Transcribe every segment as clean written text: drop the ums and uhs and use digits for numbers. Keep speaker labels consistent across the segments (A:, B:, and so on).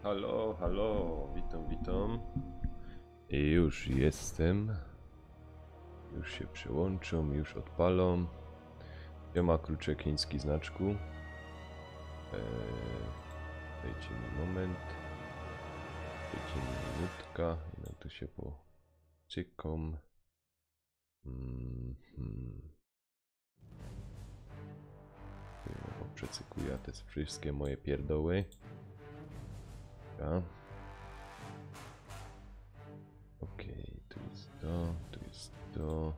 A: Halo, halo, witam. I już jestem. Już się przyłączą, już odpalą. Siema, Kruczek Chiński znaczku. Dajcie mi moment. Dajcie mi minutka. No tu się poczykam. Przecykuję te wszystkie moje pierdoły. Okej, tu jest to, tu jest to.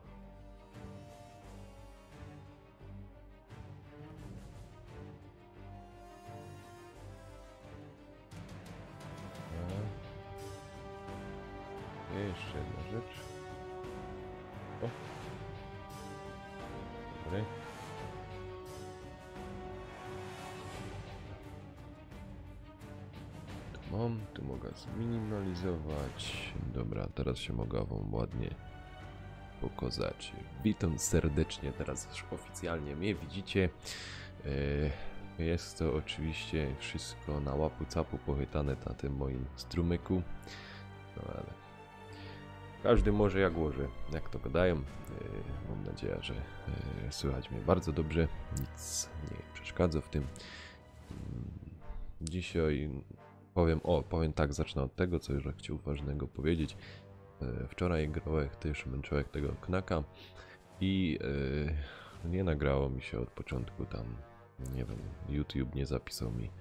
A: Jeszcze jedna rzecz. O. Dobry. Tu mogę zminimalizować. Dobra, teraz się mogę wam ładnie pokazać. Witam serdecznie, teraz już oficjalnie mnie widzicie. Jest to oczywiście wszystko na łapu-capu pochytane na tym moim strumyku. No ale każdy może jak łoży, jak to gadają. Mam nadzieję, że słychać mnie bardzo dobrze. Nic nie przeszkadza w tym. Dzisiaj powiem tak, zacznę od tego, co już chciał ważnego powiedzieć. Wczoraj grałem też, męczyłem tego knaka i nie nagrało mi się od początku tam, nie wiem, YouTube nie zapisał mi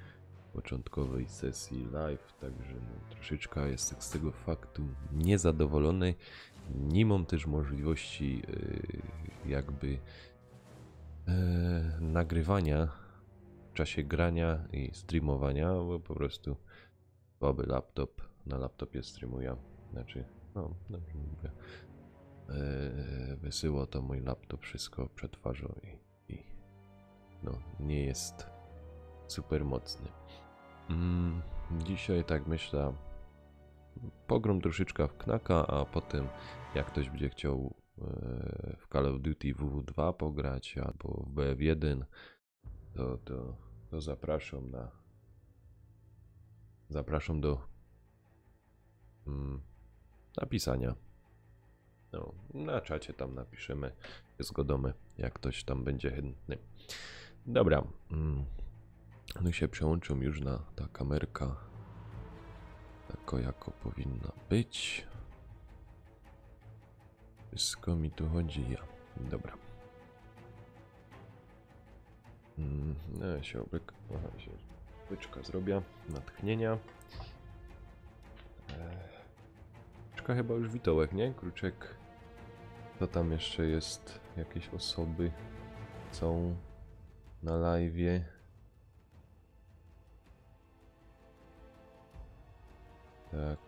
A: początkowej sesji live, także no, troszeczkę jestem z tego faktu niezadowolony. Nie mam też możliwości jakby nagrywania w czasie grania i streamowania, bo po prostu słaby laptop, na laptopie streamuję, znaczy, no, dobrze mówię, wysyła to mój laptop wszystko przetwarzał i no, nie jest super mocny. Dzisiaj tak myślę, pogrom troszeczkę w knaka, a potem jak ktoś będzie chciał w Call of Duty WW2 pograć albo w BF1, to zapraszam do napisania. No, na czacie tam napiszemy, zgodomy, jak ktoś tam będzie chętny. Dobra, no się przełączą już na ta kamerka, tako jako powinna być. Wszystko mi tu chodzi, ja. Dobra. No, się łyczka zrobię, natchnienia. Łyczka chyba już witołek, nie? Kruczek To tam jeszcze jest, jakieś osoby są na live'ie. Tak.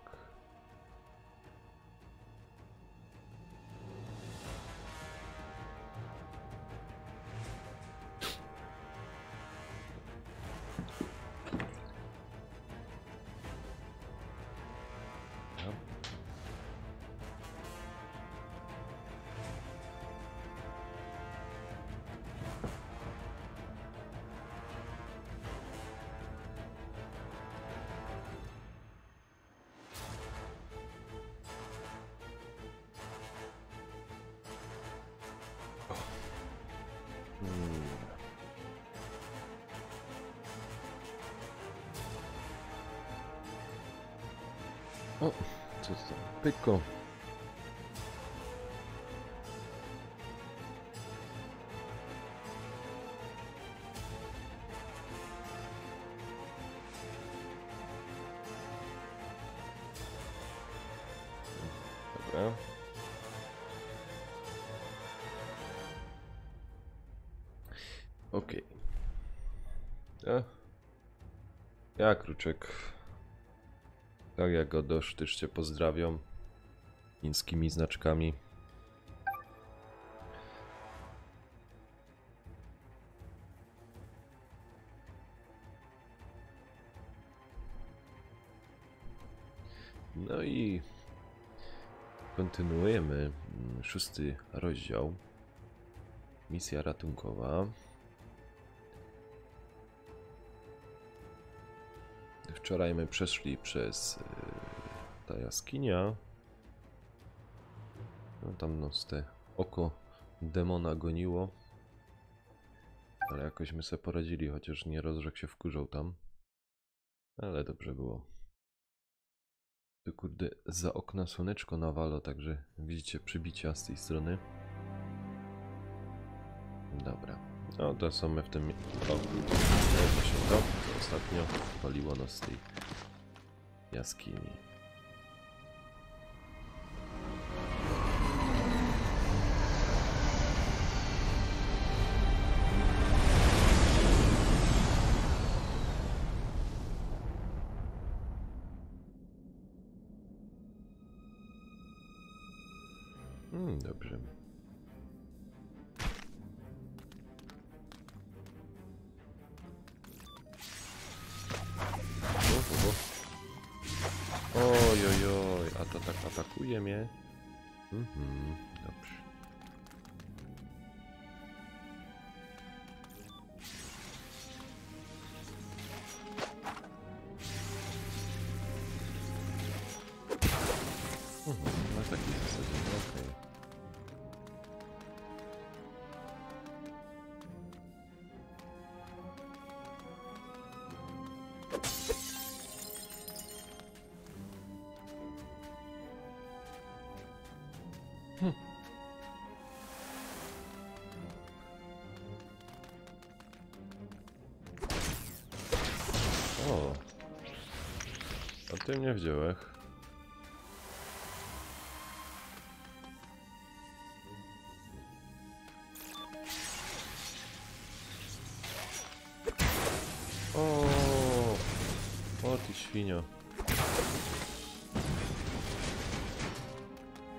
A: O, co to? Pyko. Dobra. Okej. Ja, Kruczek. Tak jak go dosz, też cię pozdrawiam. Chińskimi znaczkami. No i kontynuujemy 6. rozdział. Misja ratunkowa. Wczoraj my przeszli przez ta jaskinia. No tam nas te oko demona goniło. Ale jakoś my sobie poradzili, chociaż nie rozrzekł się wkurzał tam. Ale dobrze było. Tu kurde, za okna słoneczko nawalo, także widzicie przybicia z tej strony. Dobra. No to są my w tym... O, właśnie to ostatnio waliło nas z tej jaskini. Dobrze. Oj, oj, oj, a to tak atakuje mnie. Dobrze. Na takiej zasadzie, no okej. O, o tym nie wziąłeś. O ty świnio.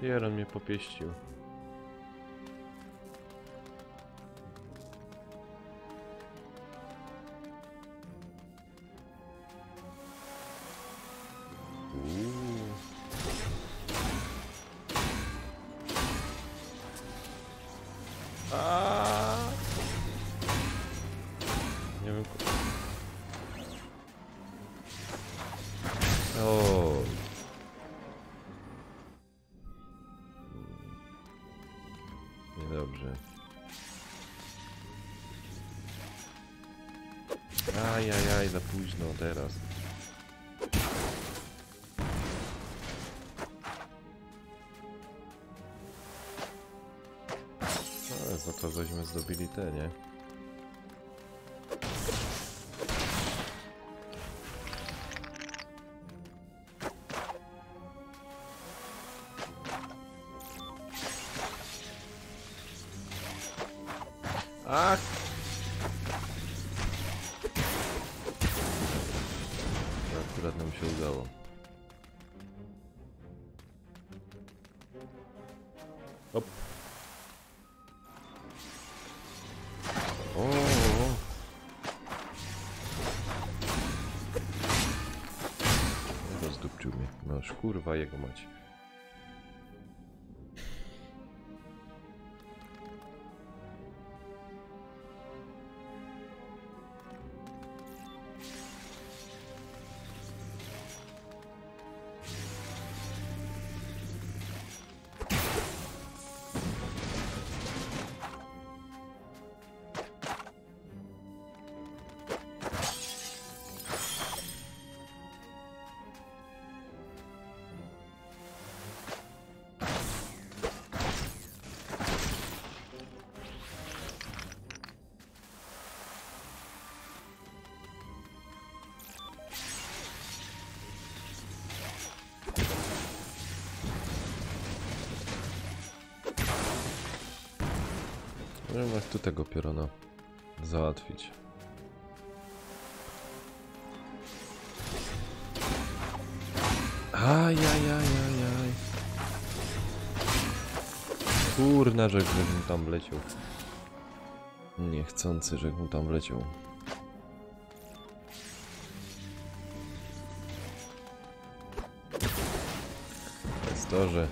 A: Pieron mnie popieścił. Nie wiem. O. Niedobrze. Ajajaj, za późno teraz. Ale za to żeśmy zdobyli te, nie? Ach! To akurat nam się udało. Hop. O! Rozdupczył mnie. No kurwa jego mać. Nie wiem jak tu tego pioruna załatwić. Ajajajajaj. Kurna, żebym tam wleciał. Niechcący, żebym tam wleciał. Jest to, że...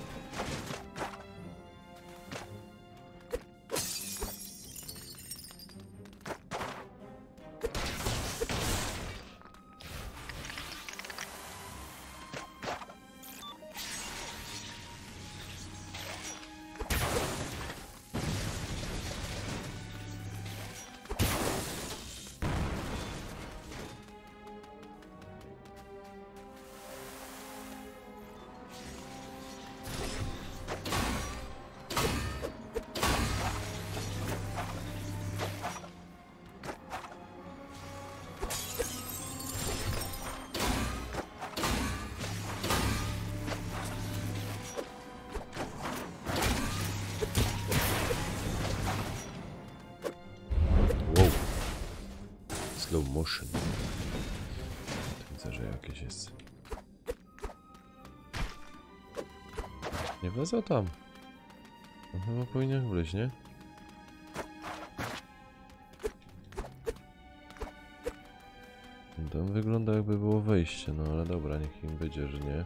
A: Slow motion. Widzę, że jakieś jest. Nie wlezał tam. No chyba powinien wleźć, nie? Tam wygląda jakby było wejście, no ale dobra, niech im będzie, że nie.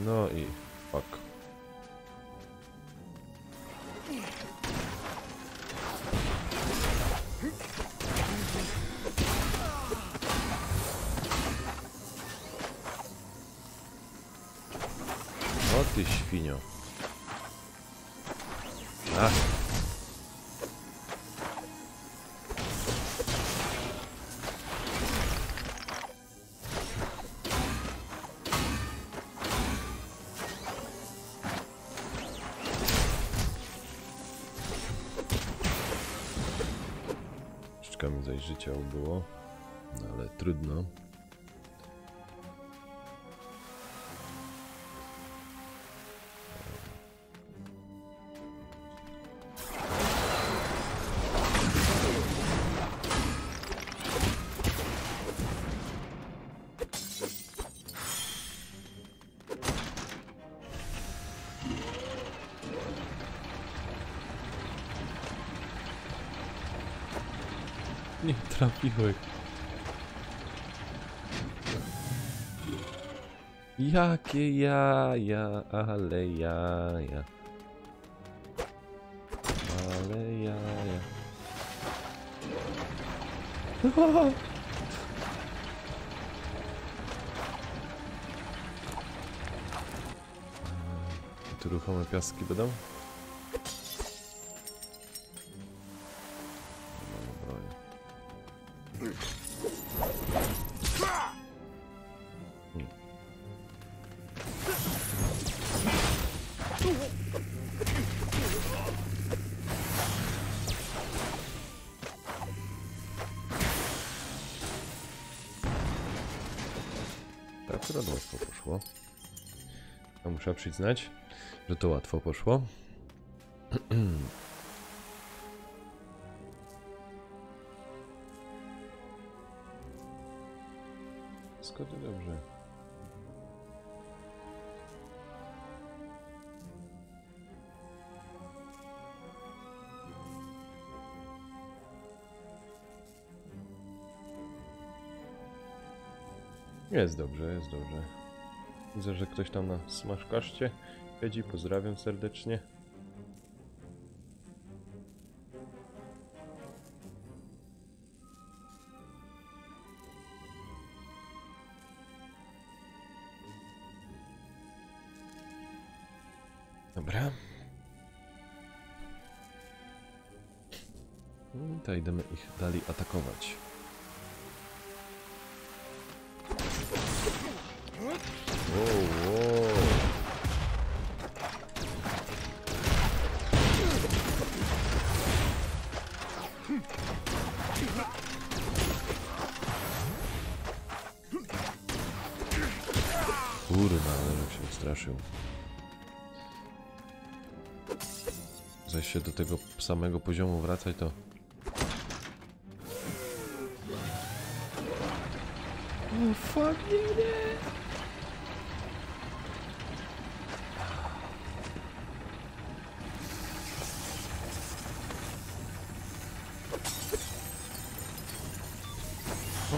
A: No i fuck. O ty świnio. Ach. Mi zaś życia ubyło, no ale trudno. Nie trafiłeś. Jakie jaja, ale jaja. Ale jaja. Tu ruchome piaski będą? akurat łatwo poszło. A muszę przyznać, że to łatwo poszło. Skąd dobrze. Jest dobrze, jest dobrze. Widzę, że ktoś tam na Smashcastie siedzi. Pozdrawiam serdecznie. Dobra. I to idziemy ich dalej atakować. Wow, wow. Kurwa, ale się straszył. Zaś się do tego samego poziomu wracać, to... Oh fuck, nie! O!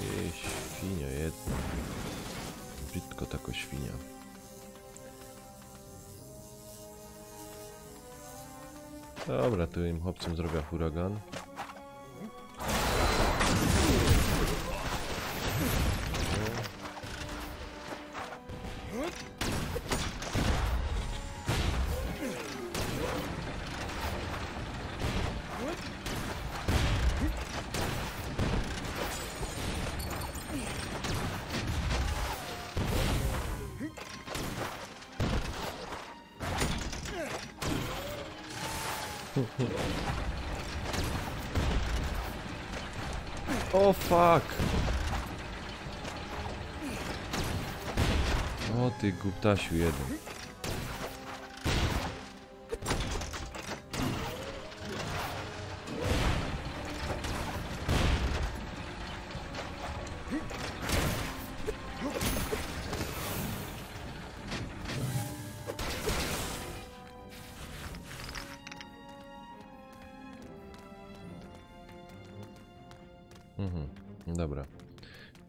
A: Ej, świnia jedna. Brzydko tako świnia. Dobra, tu im chłopcom zrobię huragan. O fuck! O ty głuptasiu jeden. Dobra.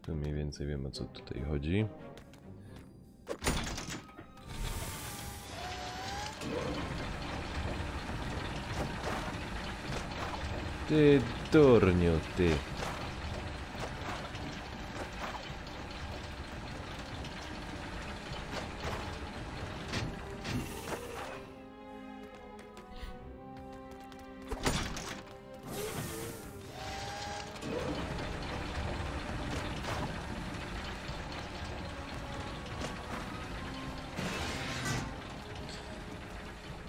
A: Tu mniej więcej wiem, o co tutaj chodzi. Ty durniu, ty.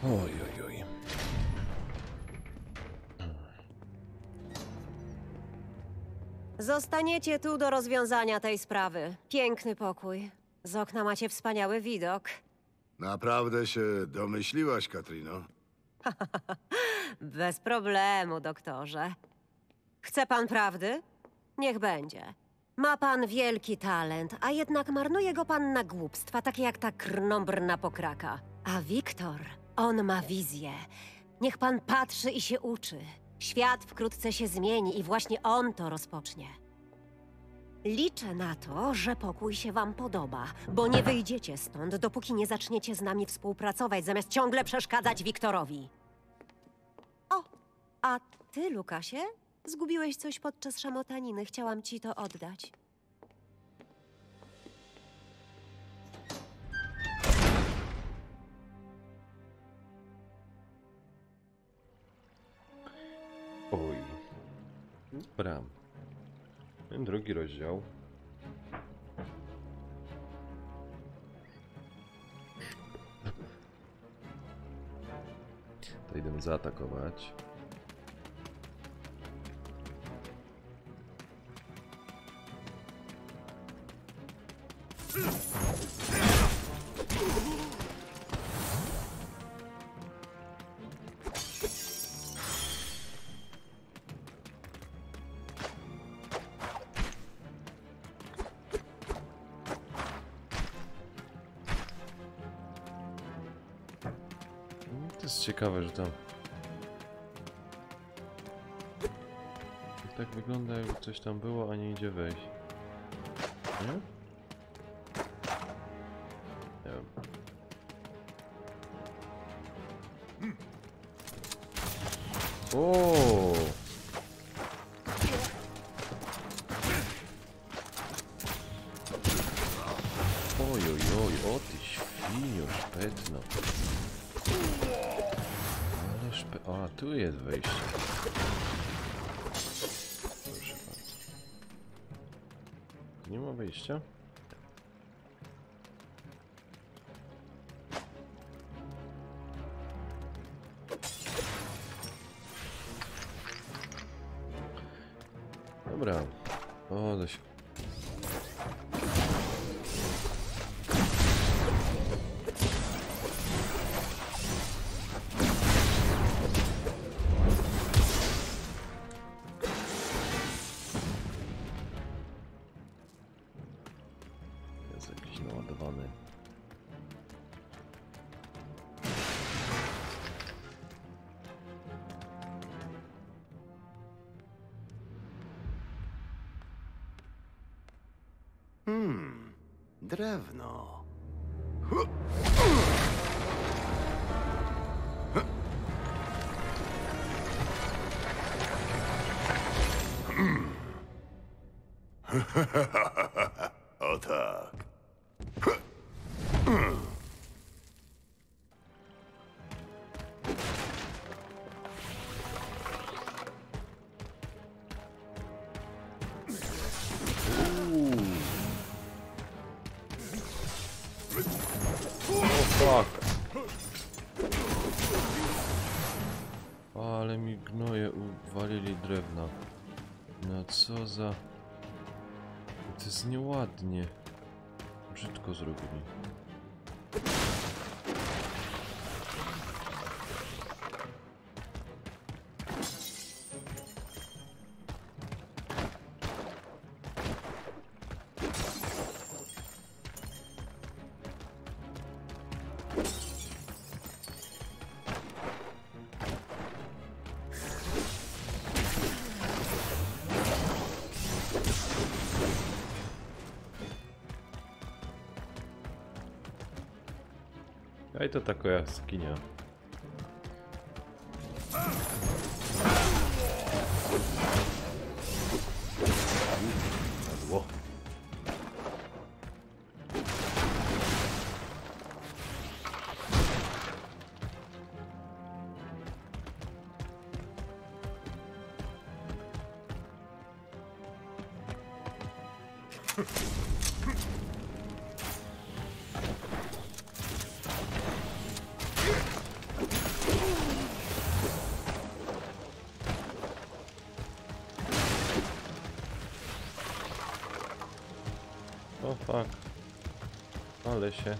A: Oj, oj, oj.
B: Zostaniecie tu do rozwiązania tej sprawy. Piękny pokój. Z okna macie wspaniały widok.
C: Naprawdę się domyśliłaś, Katrino?
B: Bez problemu, doktorze. Chce pan prawdy? Niech będzie. Ma pan wielki talent, a jednak marnuje go pan na głupstwa, takie jak ta krnąbrna pokraka. A Wiktor, on ma wizję. Niech pan patrzy i się uczy. Świat wkrótce się zmieni i właśnie on to rozpocznie. Liczę na to, że pokój się wam podoba, bo nie wyjdziecie stąd, dopóki nie zaczniecie z nami współpracować, zamiast ciągle przeszkadzać Wiktorowi. O, a ty, Lukasie? Zgubiłeś coś podczas szamotaniny. Chciałam ci to oddać.
A: Oj. Dobra. Drugi rozdział. To idę zaatakować. To jest ciekawe, że tam... Tak wygląda, jakby coś tam było, a nie idzie wejść. Nie? Nie wiem. O! Oj, oj, oj, o ty świnio, szpetno. Ale a, tu jest wejście. Proszę bardzo. Nie ma wyjścia? Dobra. O, do się... Jest jakiś naładowany.
C: Drewno. O tak.
A: Fuck. Ale mi gnoje uwalili drewna. No co za... To jest nieładnie. Brzydko zrobili. A i to taka jaskinia. Padło. O fuck. Ale się.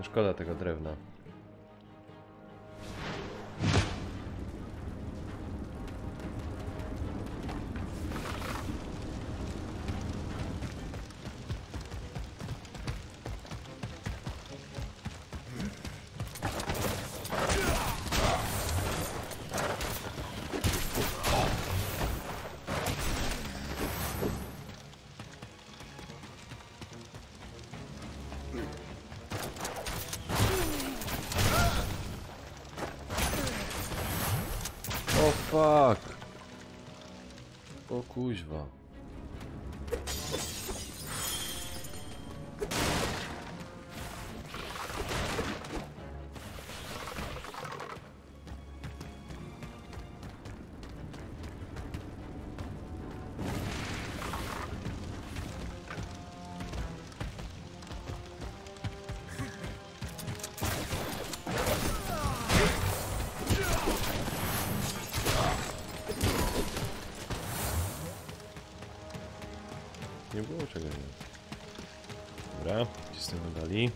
A: Szkoda tego drewna. O fuck! O kuźwa. Nie było czego nie. Dobra, cisnemy dalej.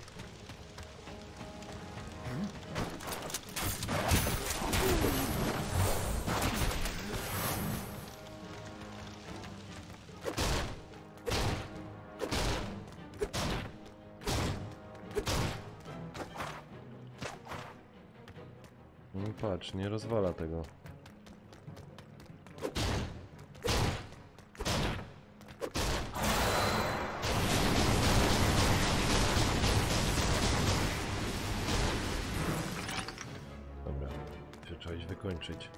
A: No patrz, nie rozwala tego. Trzeba iść wykończyć.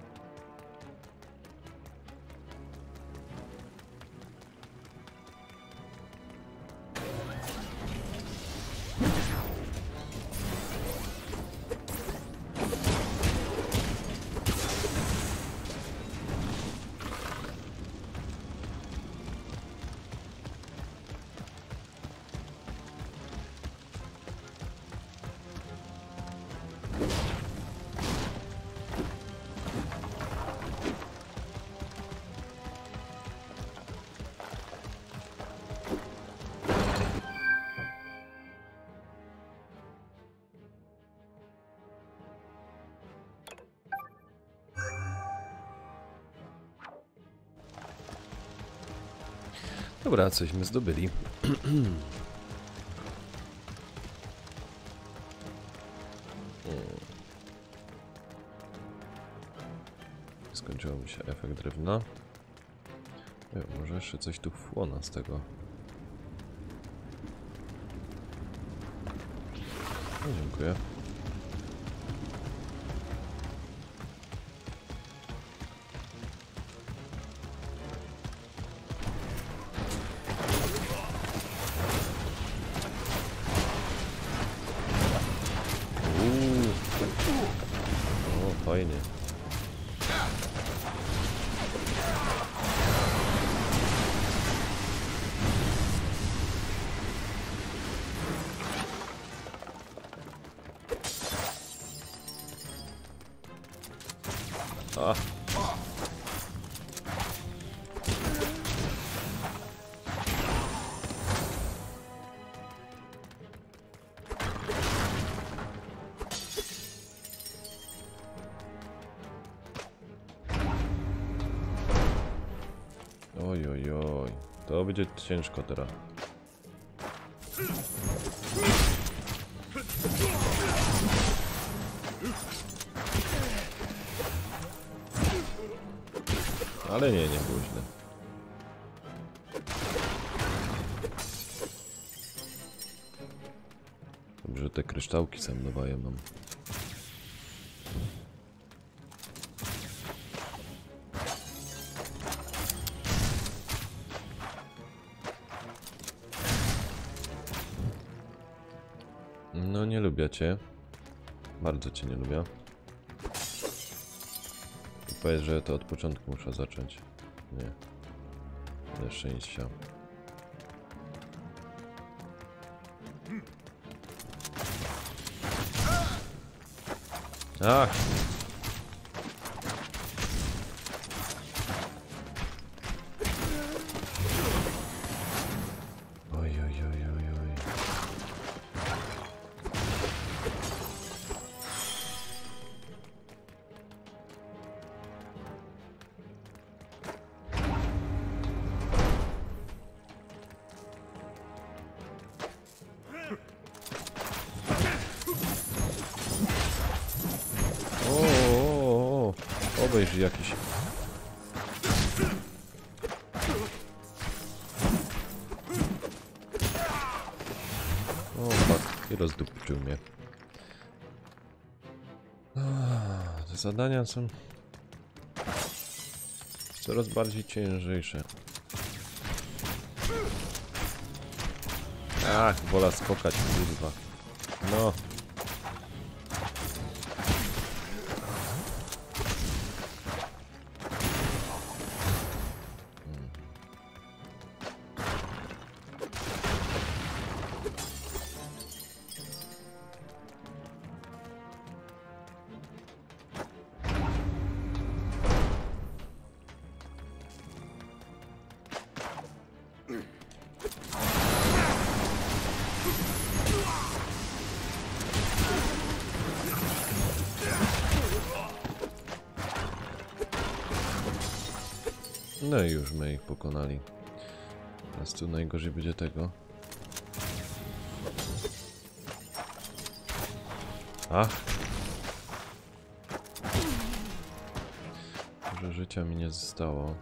A: Dobra, cośmy zdobyli. Skończyło mi się efekt drewna. Może jeszcze coś tu wchłona z tego. No, dziękuję. O, fajnie. A. Oj, oj, oj. To będzie ciężko teraz. Ale nie było źle. Dobrze, te kryształki sam dawaję mam. No nie lubię cię. Bardzo cię nie lubię. Powiedz, że to od początku muszę zacząć. Nie. Ze szczęścia. Ach! Oj, oj, oj, oj, oj. obejrzyj jakiś... O, fuck. I rozdupczył mnie. Te zadania są... coraz bardziej ciężejsze. Ach, wola skokać, kurwa. No. No i już my ich pokonali. Teraz tu najgorzej będzie tego. Ach! Dużo życia mi nie zostało.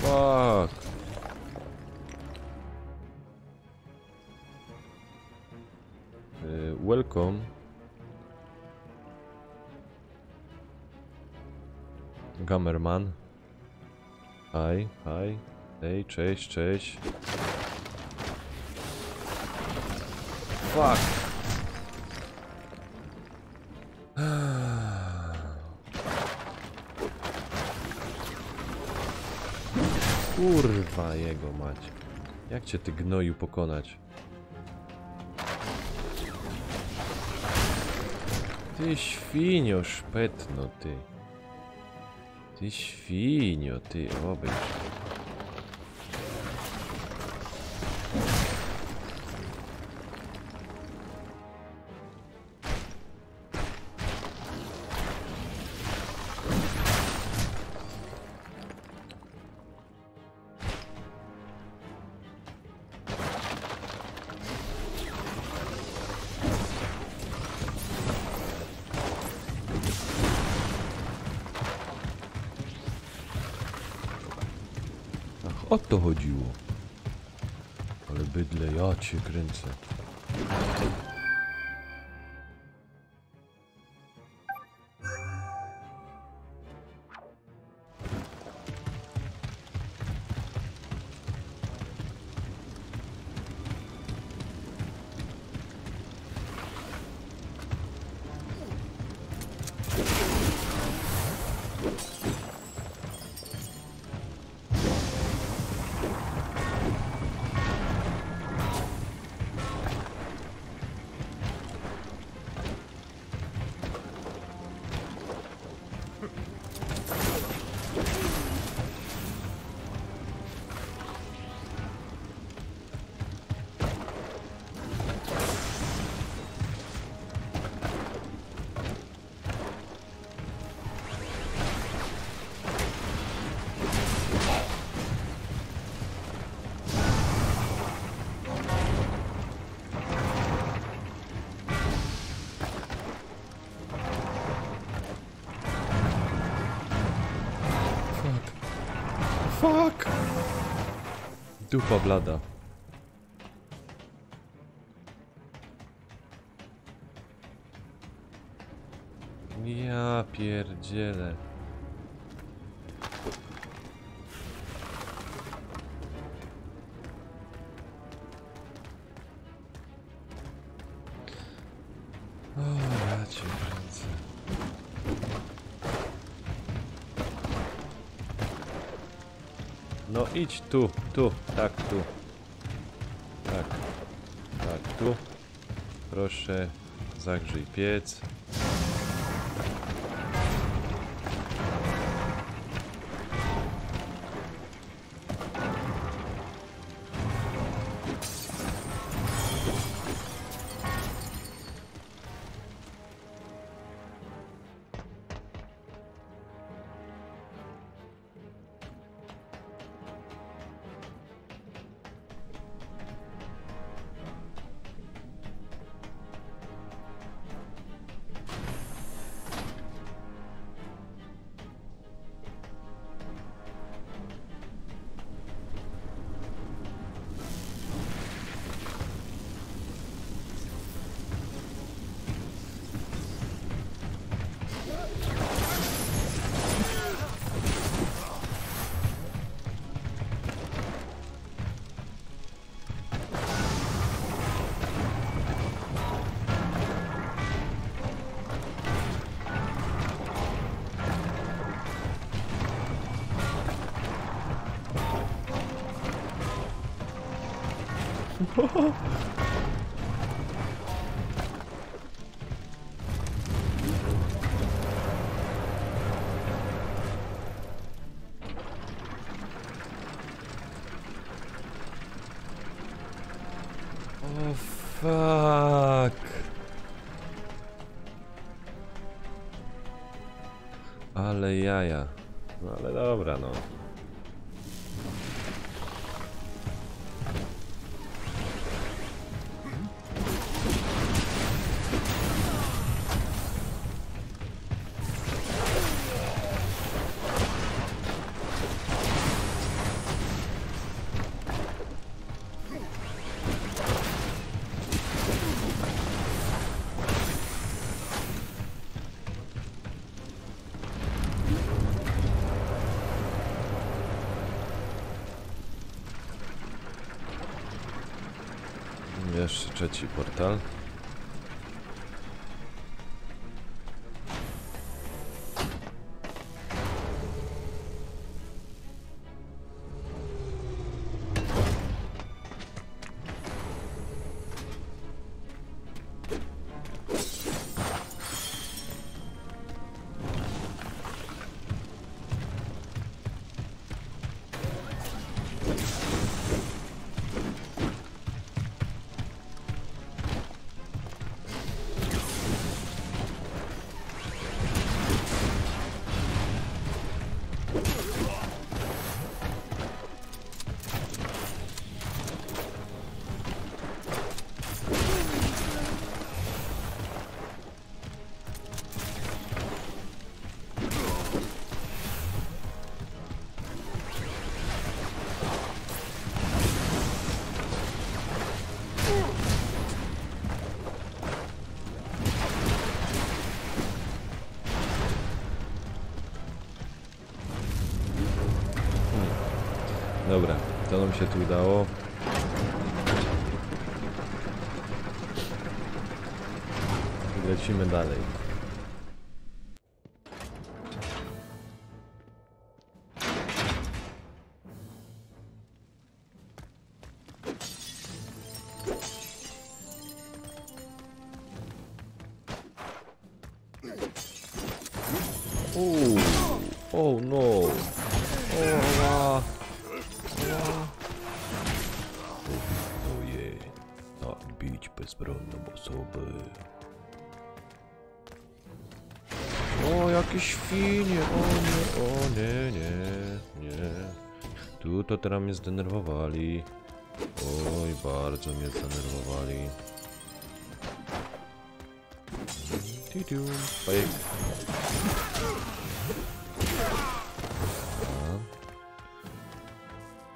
A: Fuck. Welcome. Gamerman. Hi, hi. Hej, cześć, cześć. Fuck. Kurwa jego mać. Jak cię ty gnoju pokonać? Ty świnio szpetno, ty. Ty świnio, ty, obejrz. O to chodziło. Ale bydle, ja cię kręcę. Fuck! Dupa blada. Ja pierdzielę. O, ja cię kręcę. No idź tu, tak, tu. Tak, tak, tu. Proszę, zagrzej piec. O fuck. Ale jaja. No ale dobra, no. Jeszcze trzeci portal. Dobra, to nam się tu udało. Lecimy dalej. Oh no! Oh, ojej, tak bić bezbronną osobę. O, jakieś świnie, o nie. Tu to teraz mnie zdenerwowali. Oj, bardzo mnie zdenerwowali. Tidiu, bajek.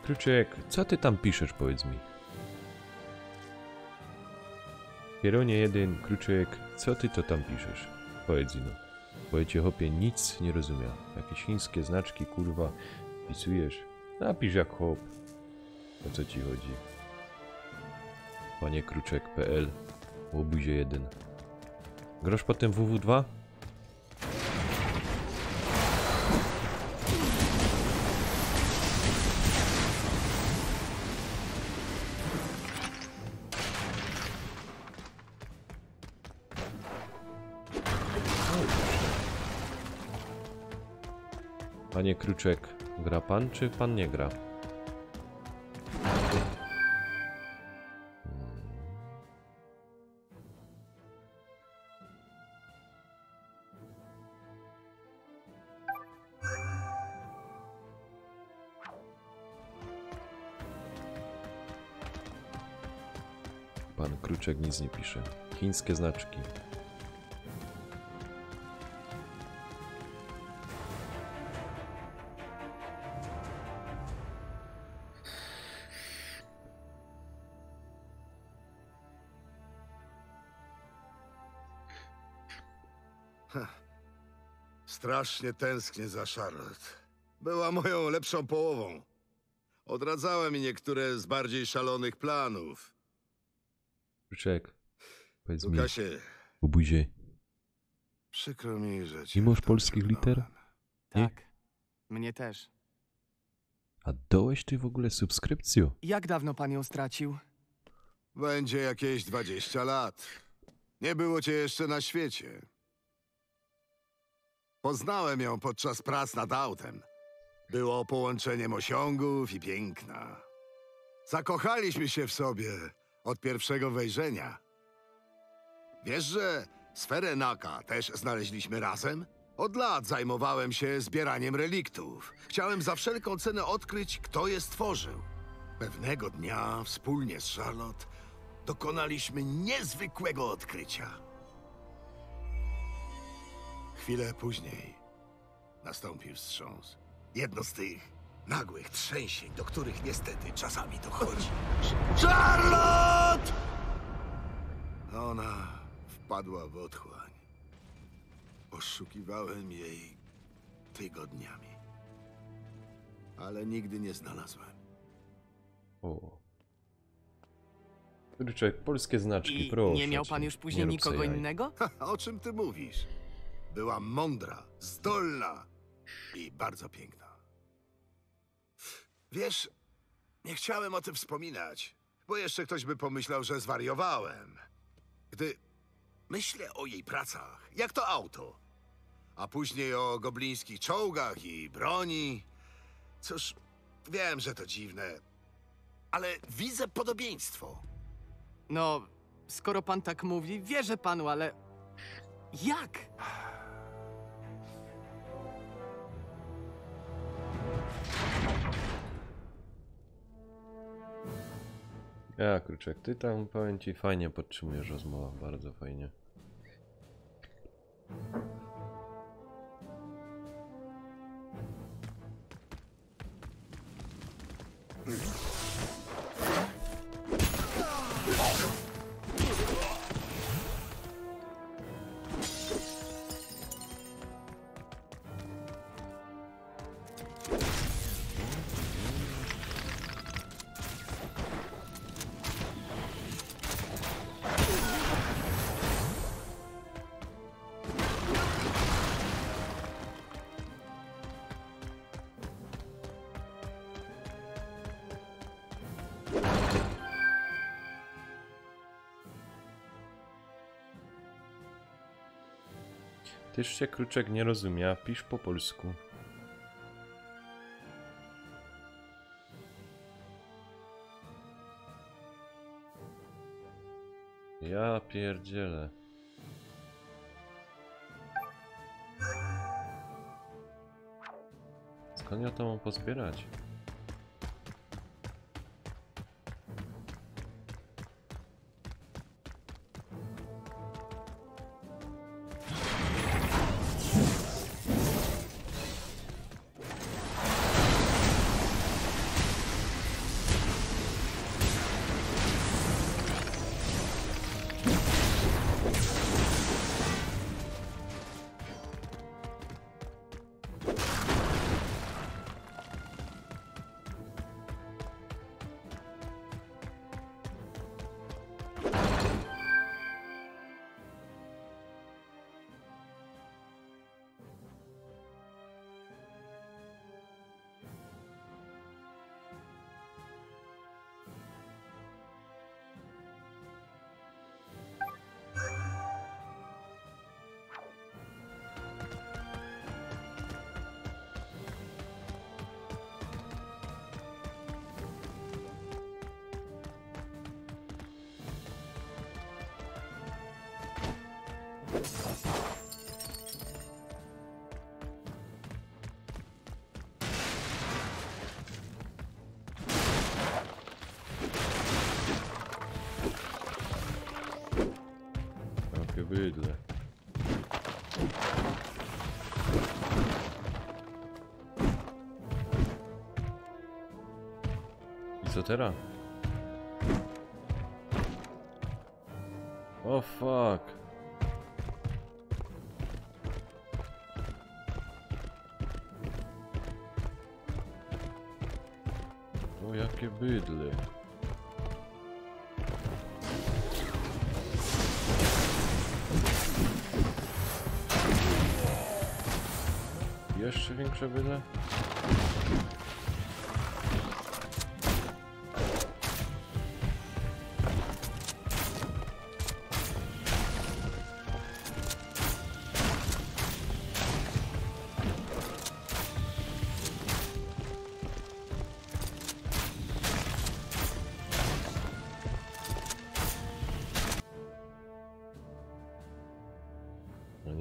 A: Kruczek, co ty tam piszesz, powiedz mi? Kierunie 1, Kruczek, co ty to tam piszesz? Powiedz no. Bo cię chłopie nic nie rozumie. Jakieś chińskie znaczki, kurwa, pisujesz. Napisz jak chłop. O co ci chodzi? Panie Kruczek.pl, łobuzie 1. Grasz potem WW2? Panie Kruczek, gra pan czy pan nie gra? Pan Kruczek nic nie pisze. Chińskie znaczki.
C: Strasznie tęsknię za Charlotte. Była moją lepszą połową. Odradzała mi niektóre z bardziej szalonych planów.
A: Kruczek, powiedz mi,
C: Lukasie,
A: łobuzie,
C: przykro mi, że cię
A: nie masz
C: w to
A: polskich liter?
C: wciągnąłem.
A: Nie?
D: Tak, mnie też.
A: A dałeś ty w ogóle subskrypcję?
D: Jak dawno pan ją stracił?
C: Będzie jakieś 20 lat. Nie było cię jeszcze na świecie. Poznałem ją podczas prac nad autem. Było połączeniem osiągów i piękna. Zakochaliśmy się w sobie od pierwszego wejrzenia. Wiesz, że sferę Naka też znaleźliśmy razem? Od lat zajmowałem się zbieraniem reliktów. Chciałem za wszelką cenę odkryć, kto je stworzył. Pewnego dnia wspólnie z Charlotte dokonaliśmy niezwykłego odkrycia. Chwilę później nastąpił wstrząs. Jedno z tych nagłych trzęsień, do których niestety czasami dochodzi. Charlotte! Ona wpadła w otchłań. Poszukiwałem jej tygodniami, ale nigdy nie znalazłem.
A: O. Kryczek, polskie znaczki,
D: I
A: proszę
D: nie miał
A: cię,
D: pan już później
A: nie rób
D: nikogo
A: se jaj.
D: innego?
C: O czym ty mówisz? Była mądra, zdolna i bardzo piękna. Wiesz, nie chciałem o tym wspominać, bo jeszcze ktoś by pomyślał, że zwariowałem. Gdy myślę o jej pracach, jak to auto, a później o goblińskich czołgach i broni, cóż, wiem, że to dziwne, ale widzę podobieństwo.
D: No, skoro pan tak mówi, wierzę panu, ale... Jak?
A: Ja, Kryczek, ty tam, powiem ci, fajnie podtrzymujesz rozmowę, bardzo fajnie. Tyż się, Kryczek, nie rozumie, pisz po polsku. Ja pierdzielę. Skąd ja to mam pozbierać? Jakie bydle. I co teraz? O fuck. O jakie bydle. Jeszcze większe bydle?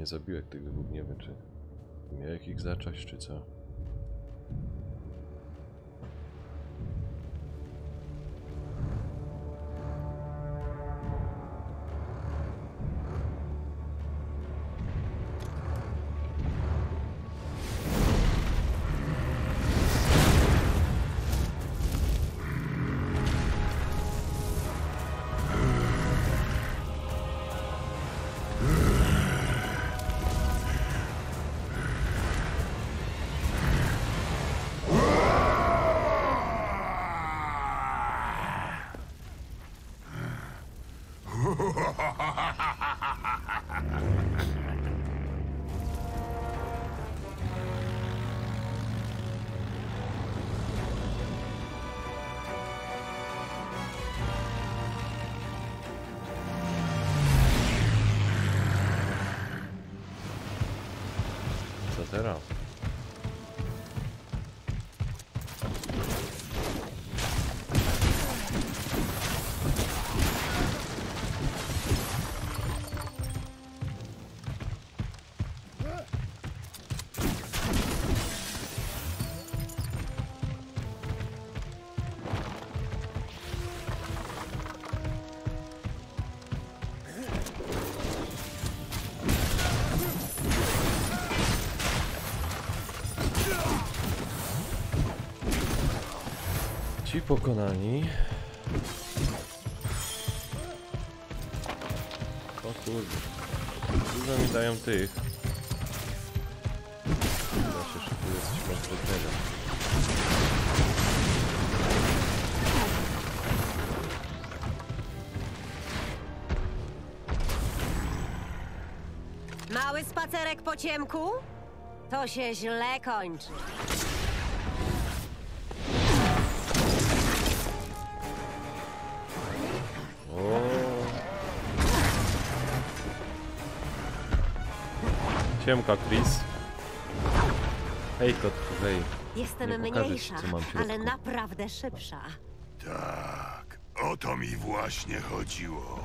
A: nie zabiłem tych dwóch, nie wiem czy miałem ich zacząć, czy co. Co teraz? Ci pokonani. O kurde. Dużo mi dają tych. Ja się szykuję coś konkretnego.
B: Mały spacerek po ciemku? To się źle kończy.
A: Siemka, Chris. Hej, kotku, hej.
B: Jestem
A: Nie pokażę ci,
B: mniejsza,
A: co mam w
B: ale
A: środku.
B: naprawdę szybsza.
C: Tak, o to mi właśnie chodziło.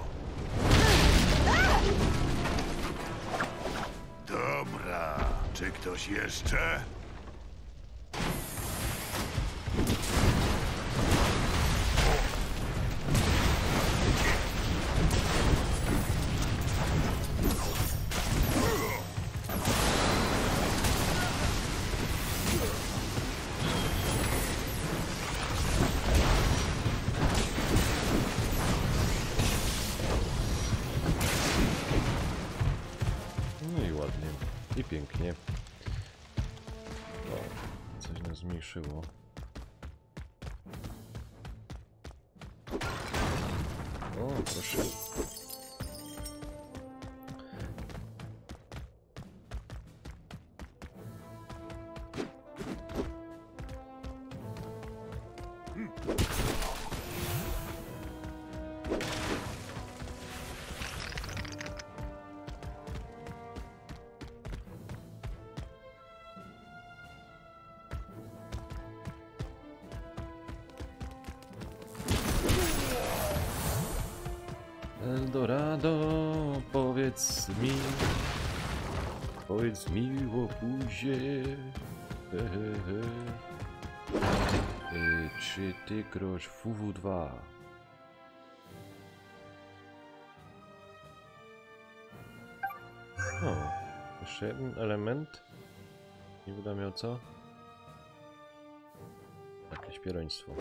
C: Dobra, czy ktoś jeszcze?
A: No i ładnie. I pięknie. O, coś nas zmniejszyło. O, proszę. Eldorado, powiedz mi o buzie, czy ty grasz w WW2? O, jeszcze jeden element, nie wiadomo miał co, jakieś pieroństwo.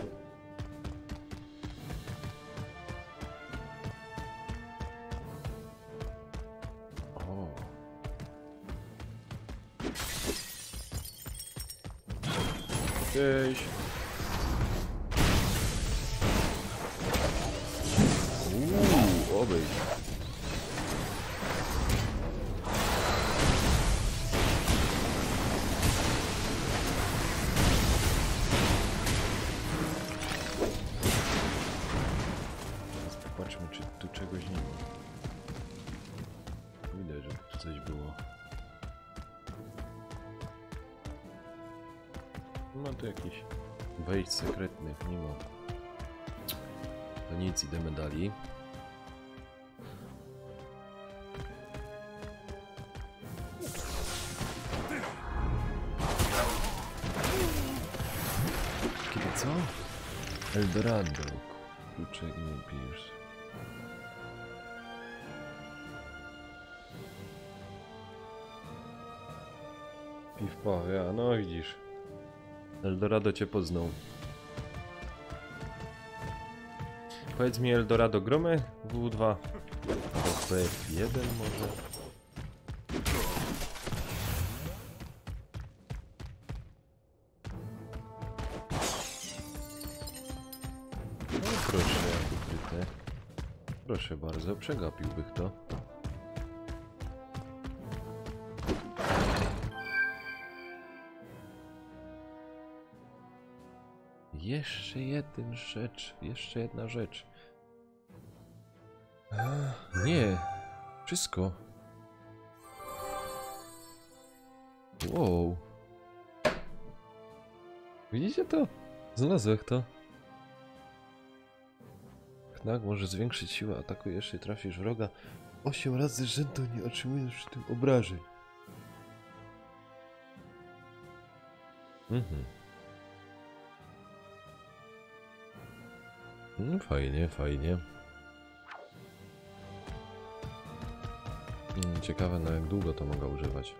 A: Cześć. Obejdź. Teraz popatrzmy, czy tu czegoś nie ma. Widać, że tu coś było. Ma tu jakiś wejść sekretnych, nie ma. To nic, idziemy dalej. Co? Eldorado. Klucze i nie pijesz. Piwko, ja, no widzisz. Eldorado cię poznał. Powiedz mi, Eldorado, gromy W2 BF1 może? No proszę, jak ukryte. Proszę bardzo, przegapiłbym to. Jeszcze jedna rzecz. Nie, wszystko. Wow. Widzicie to? Znalazłem to. Knak może zwiększyć siłę ataku, jeśli trafisz wroga 8 razy rzędu, nie otrzymujesz przy tym obrażeń. No, fajnie, fajnie. Ciekawe, na jak długo to mogę używać.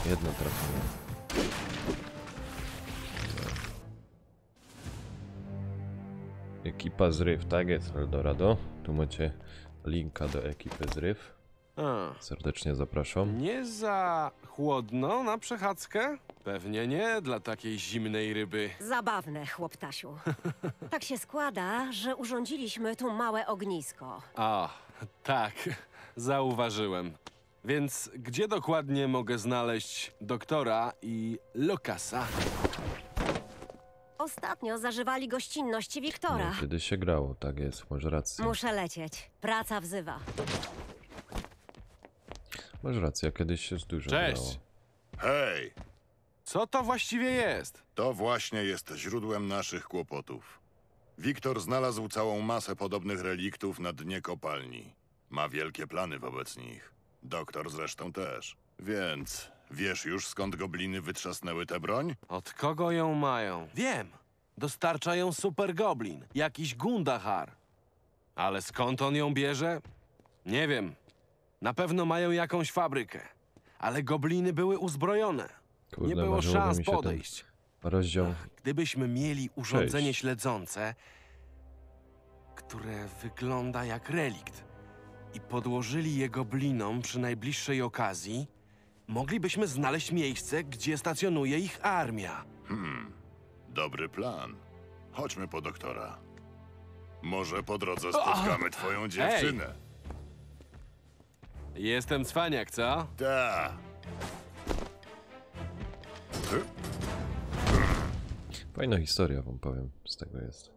A: Jedno trafienie. Ekipa Zryw, tak jest, Eldorado. Tu macie linka do ekipy Zryw. Serdecznie zapraszam.
E: Nie za chłodno na przechadzkę? Pewnie nie dla takiej zimnej ryby.
B: Zabawne, chłoptasiu. Tak się składa, że urządziliśmy tu małe ognisko.
E: A, tak, zauważyłem. Więc gdzie dokładnie mogę znaleźć doktora i Lokasa?
B: Ostatnio zażywali gościnności Wiktora.
A: No, kiedy się grało, tak jest, masz rację.
B: Muszę lecieć. Praca wzywa.
A: Masz rację, kiedyś się dużo
E: Cześć.
A: grało.
C: Hej,
E: Co to właściwie jest?
C: to właśnie jest źródłem naszych kłopotów. Wiktor znalazł całą masę podobnych reliktów na dnie kopalni. Ma wielkie plany wobec nich. Doktor zresztą też. Więc wiesz już, skąd gobliny wytrzasnęły tę broń?
E: Od kogo ją mają? Wiem. Dostarcza ją Super Goblin, jakiś Gundahar. Ale skąd on ją bierze? Nie wiem. Na pewno mają jakąś fabrykę. Ale gobliny były uzbrojone.
A: Kurde,
E: Nie było
A: marzyłoby
E: szans
A: mi się ten
E: podejść.
A: rozdział.
E: Gdybyśmy mieli urządzenie
A: Cześć.
E: śledzące, które wygląda jak relikt, i podłożyli je goblinom przy najbliższej okazji, moglibyśmy znaleźć miejsce, gdzie stacjonuje ich armia.
C: Dobry plan. Chodźmy po doktora. Może po drodze spotkamy twoją dziewczynę.
E: Jestem cwaniak, co?
C: Ta.
A: Fajna historia, wam powiem, z tego jest.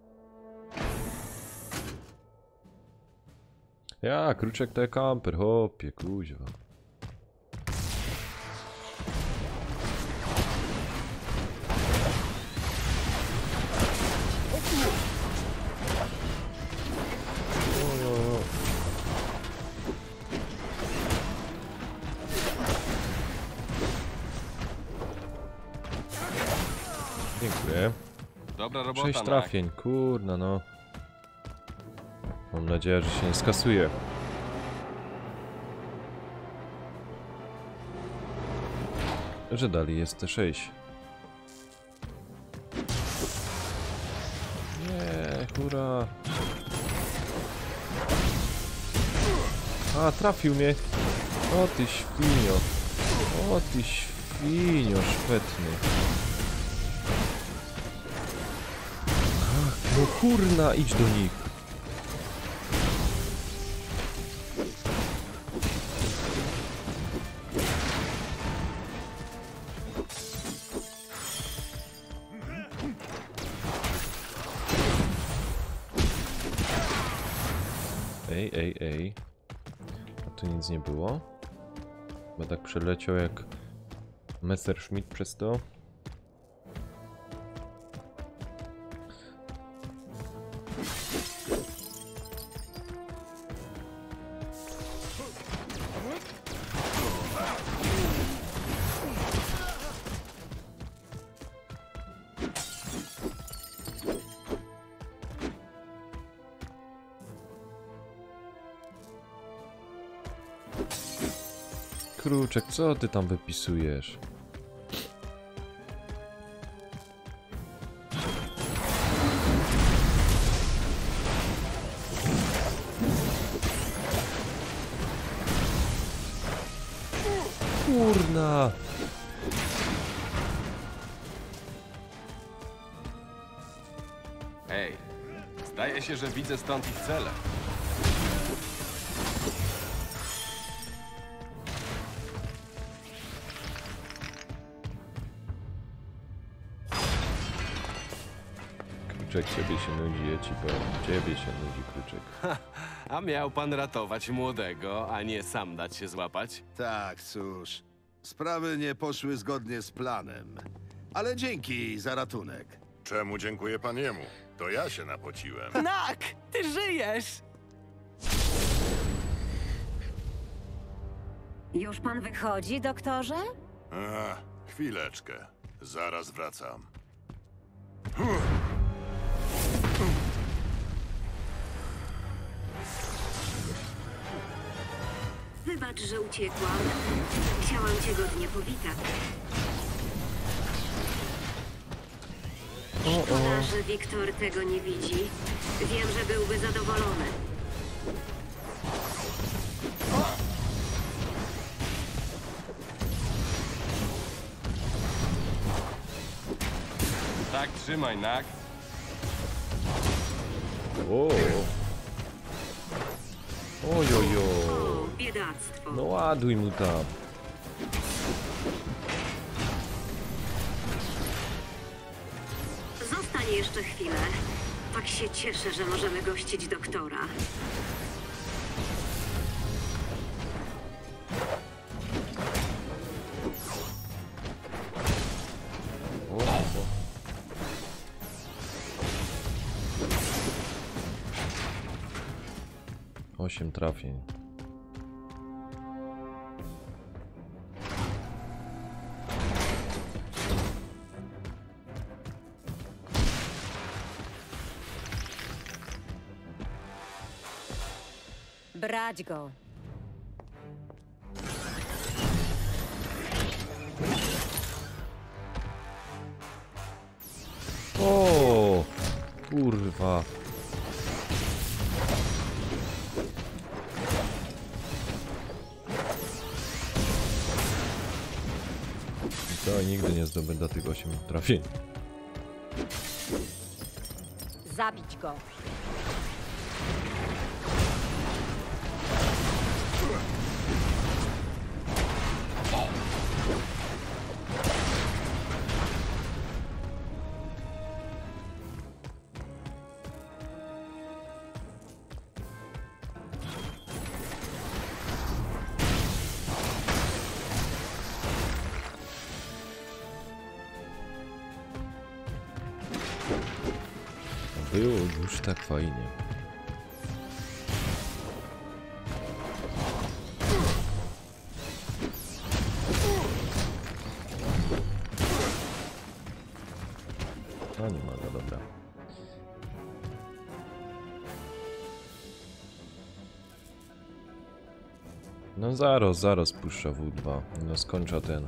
A: Ja, Kruczek to kamper, hopie, kuźwa. Dziękuję.
E: Dobra robota,
A: 6
E: Mac.
A: trafień, kurna no. Mam nadzieję, że się nie skasuje. Że dalej jest T6. Nie, hura. A, trafił mnie. O ty świnio. O ty świnio szpetny. Ach, no kurna, idź do nich. Ej. A tu nic nie było? Bo tak przeleciał jak Messerschmitt przez to. Kruczek, co ty tam wypisujesz? Kurna!
E: Ej, zdaje się, że widzę stąd ich cele.
A: Kruczek, ciebie się nudzi, ja ci powiem. Ciebie się nudzi, Kruczek.
E: A miał pan ratować młodego, a nie sam dać się złapać?
C: Tak, cóż. Sprawy nie poszły zgodnie z planem. Ale dzięki za ratunek.
F: Czemu dziękuję pan jemu? To ja się napociłem.
D: Knak! Ty żyjesz!
B: Już pan wychodzi, doktorze?
F: Chwileczkę. Zaraz wracam.
G: Wybacz, że uciekłam. Chciałam cię godnie powitać. Szkoda, że Wiktor tego nie widzi. Wiem, że byłby zadowolony.
E: Tak, trzymaj, Nak.
A: O! Ojojo!
G: O, biedactwo.
A: No ładuj mu tam.
G: Zostań jeszcze chwilę. Tak się cieszę, że możemy gościć doktora.
A: O. 8 trafień.
B: Brać go.
A: O! Kurwa. To nigdy nie zdobędę tych 8 trafień.
B: Zabić go.
A: Było już tak fajnie. A nie ma go, dobra. No zaraz puszcza W2. No skończa ten.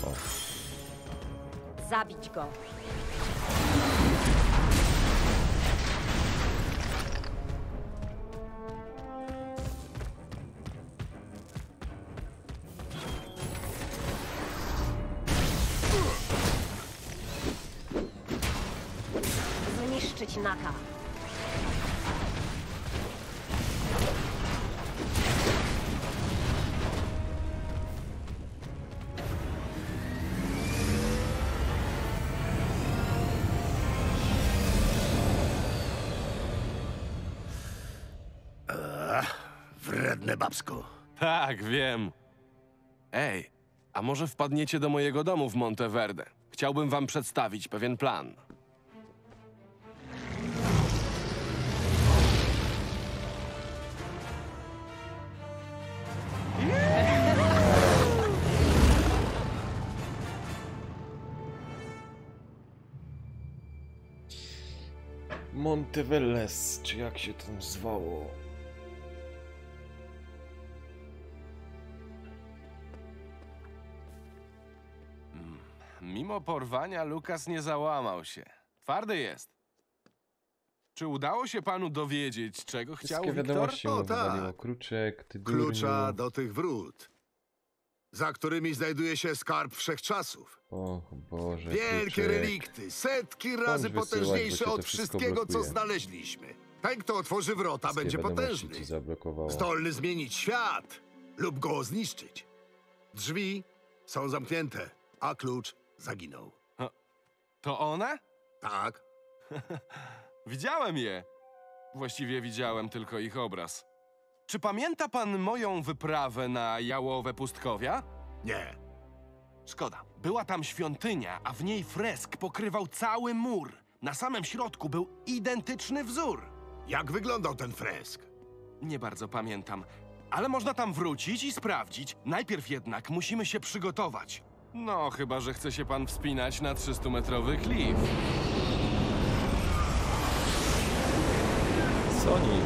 A: O.
B: Zabić go. Zniszczyć Naka.
C: Wredne babsko.
E: Tak, wiem. Ej, a może wpadniecie do mojego domu w Monteverde? Chciałbym wam przedstawić pewien plan.
A: Montevelles, czy jak się to zwało?
E: Mimo porwania Lukas nie załamał się. Twardy jest. Czy udało się panu dowiedzieć, czego chciał
A: Wszystkie
E: Wiktor?
A: wiadomości mu
C: O, tak.
A: wywaliło. Kruczek, ty durniu.
C: Klucza do tych wrót, za którymi znajduje się skarb wszechczasów.
A: O Boże,
C: Wielkie
A: Kruczek.
C: relikty, setki razy
A: wysyłać, bo
C: potężniejsze
A: cię to
C: od
A: wszystko
C: wszystkiego, co
A: blokuje.
C: znaleźliśmy. Ten, kto otworzy wrota,
A: Wszystkie
C: będzie
A: wiadomości
C: potężny.
A: ci zablokowało.
C: Zdolny zmienić świat lub go zniszczyć. Drzwi są zamknięte, a klucz zaginął.
E: To one?
C: Tak,
E: Widziałem je. Właściwie widziałem tylko ich obraz. Czy pamięta pan moją wyprawę na jałowe pustkowia?
C: nie.
E: Szkoda. Była tam świątynia, a w niej fresk pokrywał cały mur. Na samym środku był identyczny wzór.
C: Jak wyglądał ten fresk?
E: Nie bardzo pamiętam, ale można tam wrócić i sprawdzić. Najpierw jednak musimy się przygotować. No, chyba że chce się pan wspinać na 300-metrowy klif.
A: Sonic.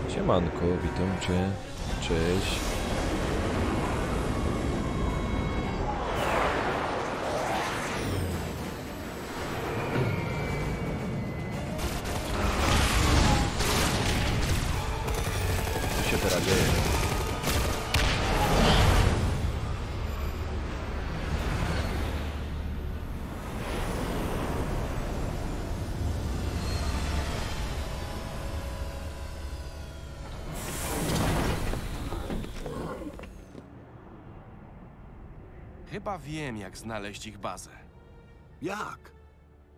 A: Siemanko, witam cię. Cześć. Co się teraz dzieje?
E: Chyba wiem, jak znaleźć ich bazę.
C: Jak?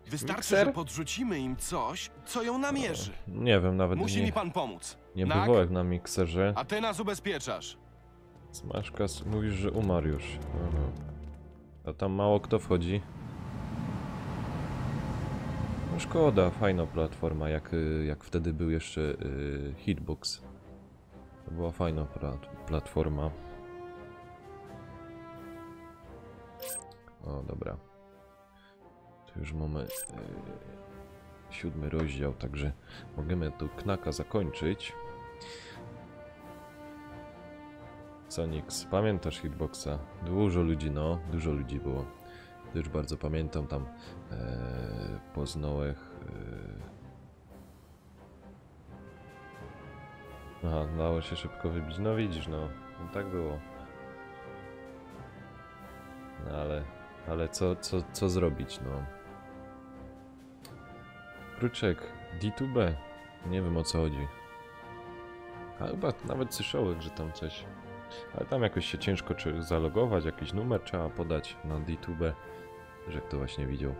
E: Wystarczy,
A: Mikser?
E: że podrzucimy im coś, co ją namierzy.
A: Nie wiem, nawet
E: Musi
A: nie,
E: mi pan pomóc.
A: nie
E: Nak?
A: bywało jak na mikserze.
E: A ty nas ubezpieczasz.
A: Smaszka, mówisz, że umarł już. Aha. A tam mało kto wchodzi. No szkoda, fajna platforma, jak wtedy był jeszcze Hitbox. To była fajna platforma. O, dobra. To już mamy 7 rozdział, także możemy tu Knaka zakończyć. Sonic, pamiętasz Hitboxa? Dużo ludzi, no, dużo ludzi było. Też bardzo pamiętam tam poznałych. Aha, dało się szybko wybić. No widzisz, no tak było. No ale co zrobić, no. Kruczek, D2B. Nie wiem o co chodzi. A chyba nawet słyszałem, że tam coś. Ale tam jakoś się ciężko zalogować, jakiś numer trzeba podać na D2B, że kto właśnie widział.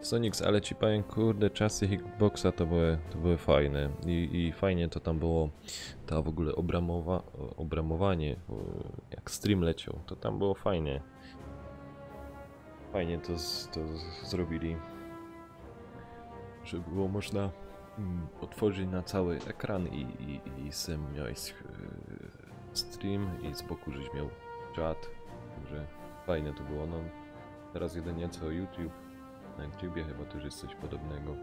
A: Sonic, ale ci powiem, kurde, czasy Hitboxa to były fajne i fajnie to tam było, ta w ogóle obramowanie, jak stream leciał, to tam było fajnie. Fajnie to zrobili, żeby było można otworzyć na cały ekran i sam miałeś stream i z boku żeś miał czat, także fajne to było. No, teraz jedynie co YouTube. Na YouTubie chyba też jest coś podobnego.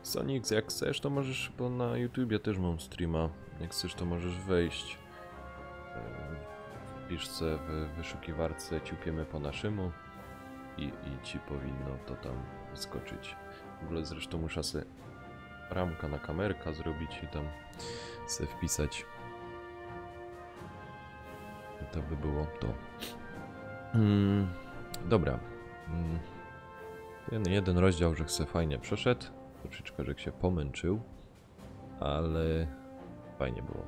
A: Sonic, jak chcesz, to możesz, bo na YouTubie też mam streama. Jak chcesz, to możesz wejść. Wpisz se w wyszukiwarce ciupiemy po naszemu i ci powinno to tam wyskoczyć. W ogóle zresztą muszę se ramka na kamerka zrobić i tam se wpisać. To by było to. Dobra. Jeden rozdział, że chce fajnie przeszedł. Troszeczkę, że się pomęczył. Ale fajnie było.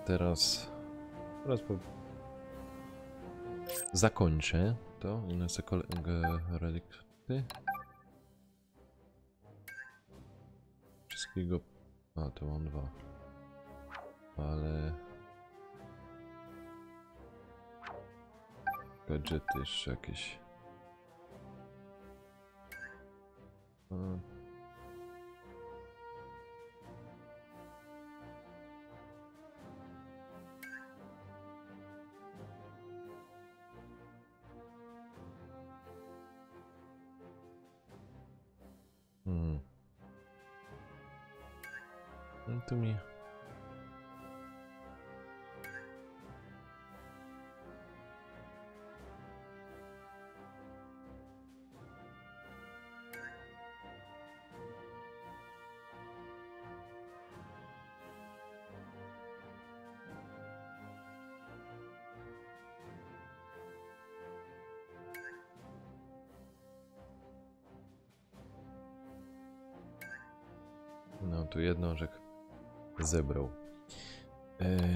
A: Teraz zakończę to. Inne relikty. Wszystkiego. A, to mam 2. Ale gadżety jeszcze jakieś. No tu mi... No tu jednożek zebrał.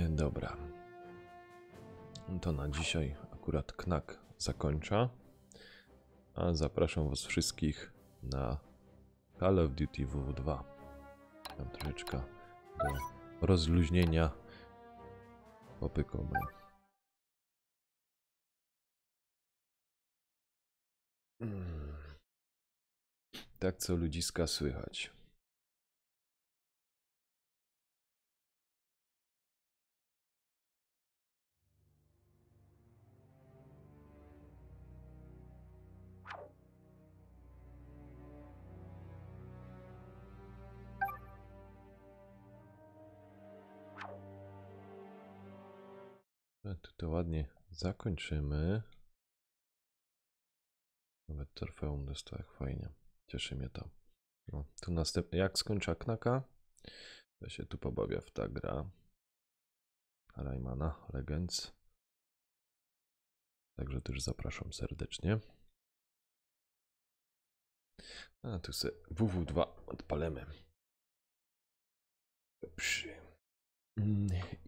A: Dobra. To na dzisiaj akurat Knak zakończa. A zapraszam was wszystkich na Call of Duty WW2. Tam troszeczkę do rozluźnienia popykamy. Tak co ludziska słychać. Tu to ładnie zakończymy. Nawet trofeum dostał, jak fajnie. Cieszy mnie to. No, tu następnie, jak skończę Knaka, to się tu pobawię w ta gra. Raymana Legends. Także też zapraszam serdecznie. A tu sobie WW2 odpalemy. Dobrze.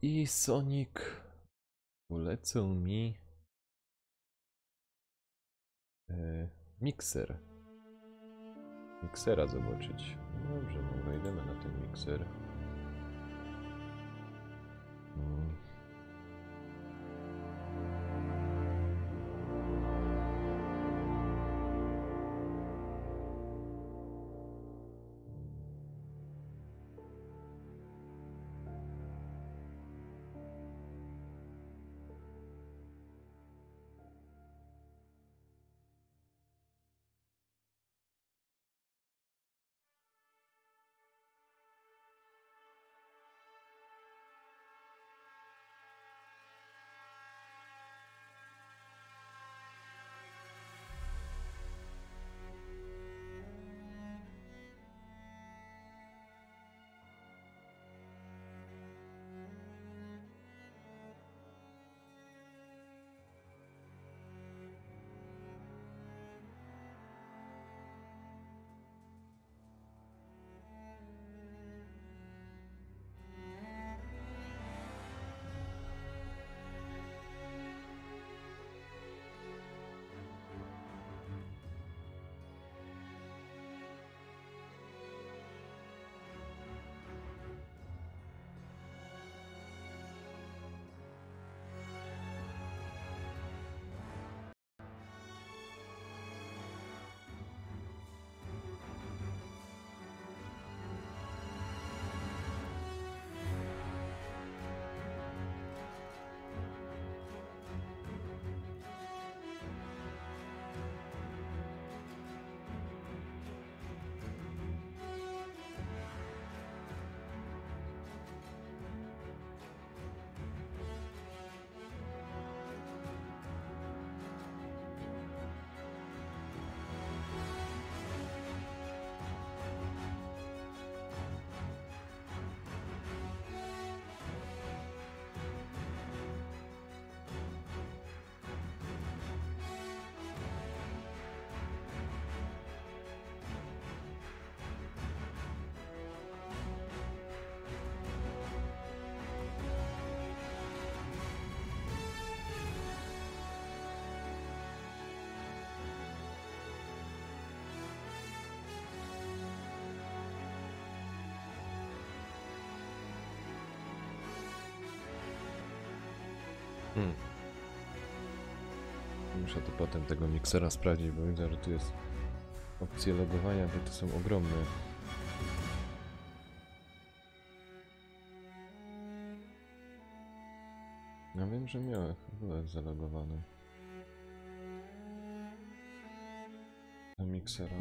A: I Sonic polecą mi mikser. Miksera zobaczyć. Dobrze, no wejdziemy na ten mikser. Muszę tu potem tego miksera sprawdzić, bo widzę, że tu jest opcje logowania, bo to są ogromne. Ja wiem, że miałem, byłem zalogowany do miksera.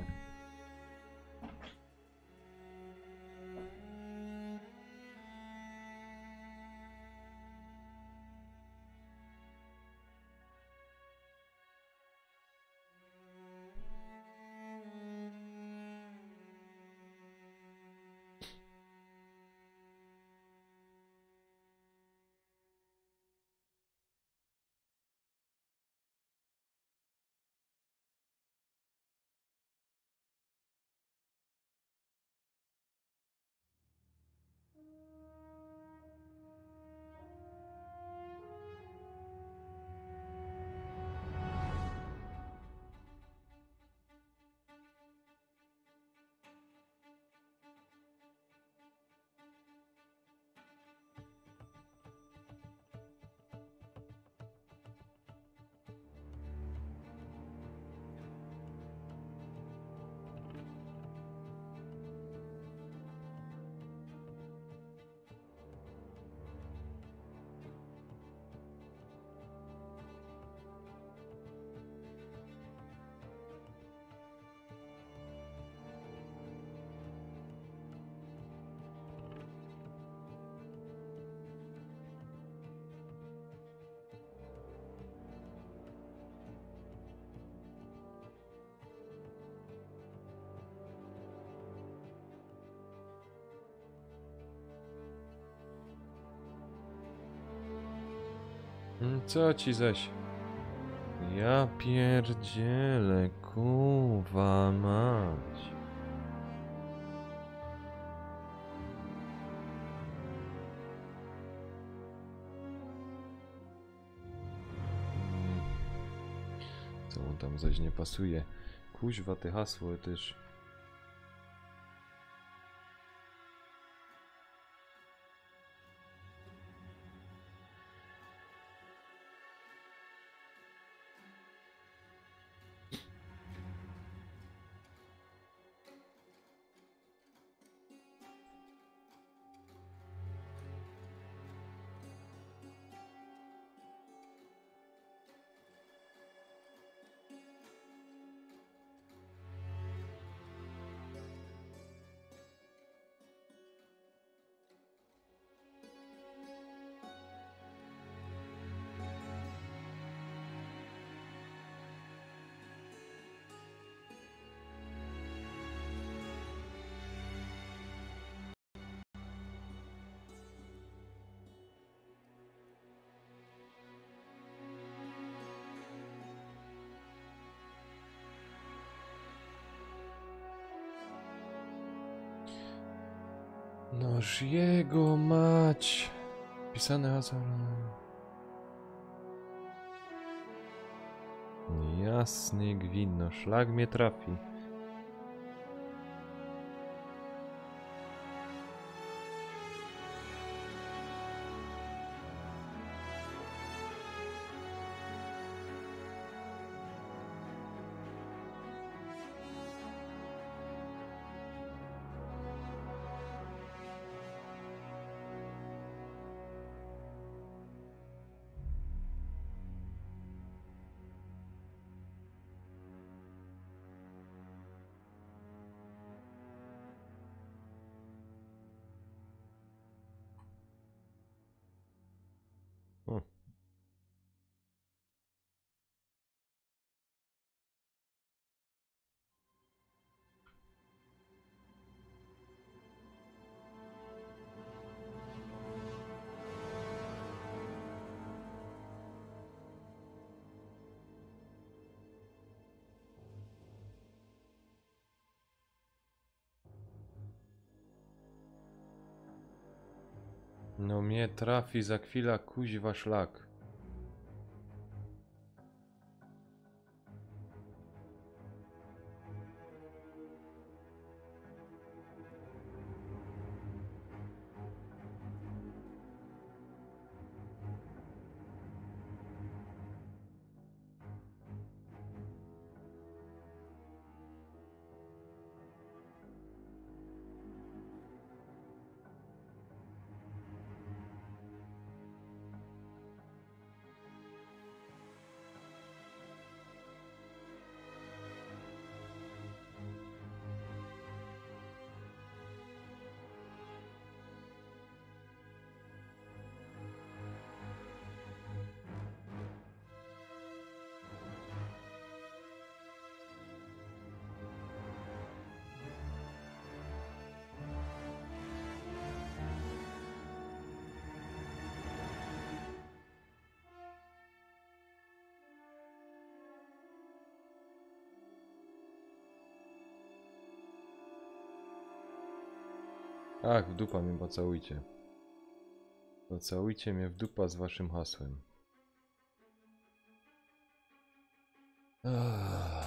A: Co ci zaś? Ja pierdzielę, kuwa mać. Co mu tam zaś nie pasuje? Kuźwa, te hasło też. Noż jego mać. Pisane hasło. Jasny gwin, no szlak mnie trafi. O. No mnie trafi za chwilę kuźwa szlak. Ach, w dupa mnie pocałujcie. Pocałujcie mnie w dupa z waszym hasłem. Ach.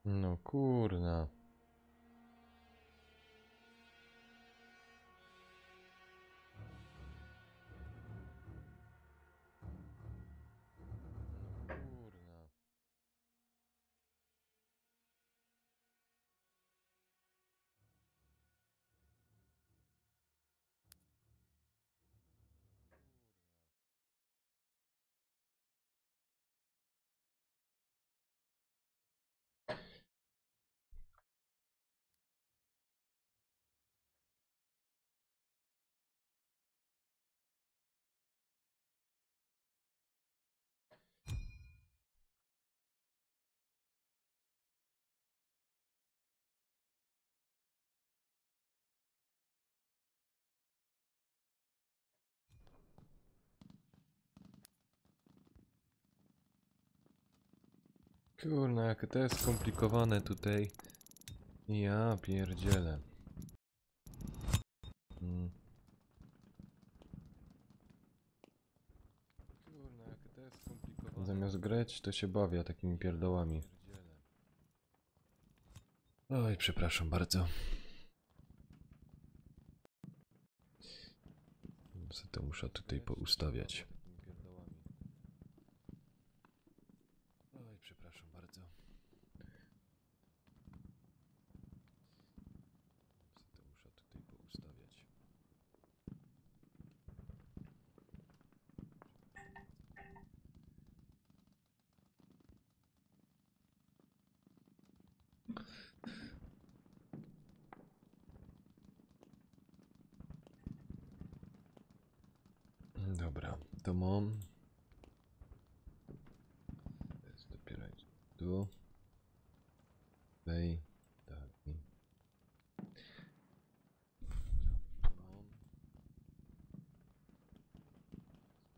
A: No kurna. Kurna. Kurna, jakie to jest skomplikowane tutaj. Ja pierdzielę. Kurna, jakie to jest skomplikowane. Zamiast grać, to się bawię takimi pierdołami. Oj, przepraszam bardzo. Co to muszę tutaj poustawiać. Oj, przepraszam bardzo. Co to muszę tutaj poustawiać. Dobra, to mam. To jest dopiero tu. Tutaj. Tak.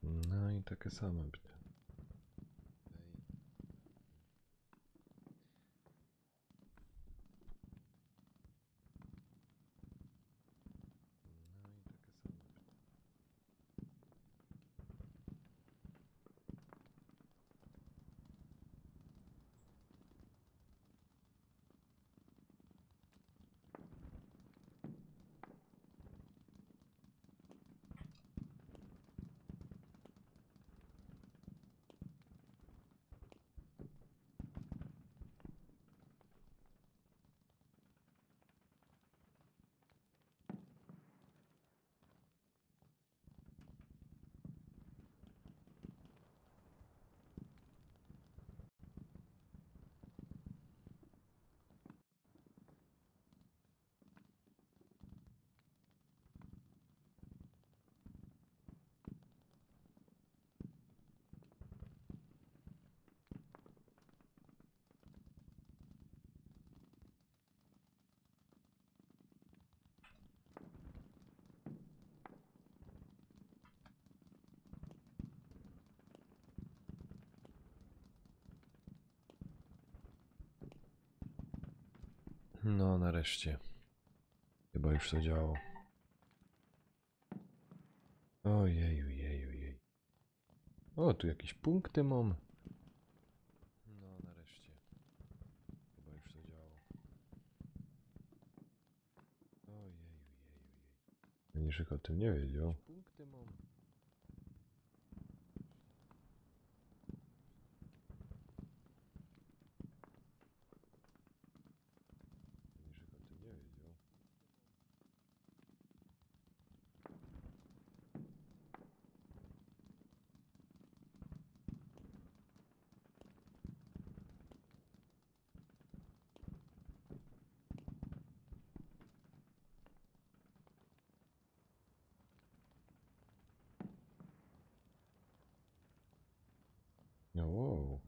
A: No i takie same będzie. No i takie same. No nareszcie. Chyba już to działo. Ojeju, jeju, jej. O, tu jakieś punkty mam. No nareszcie. Chyba już to działo. Ojeju, jeju, jej. Niczego o tym nie wiedział. Punkty mam. Niczego o tym nie wiedział. No wow.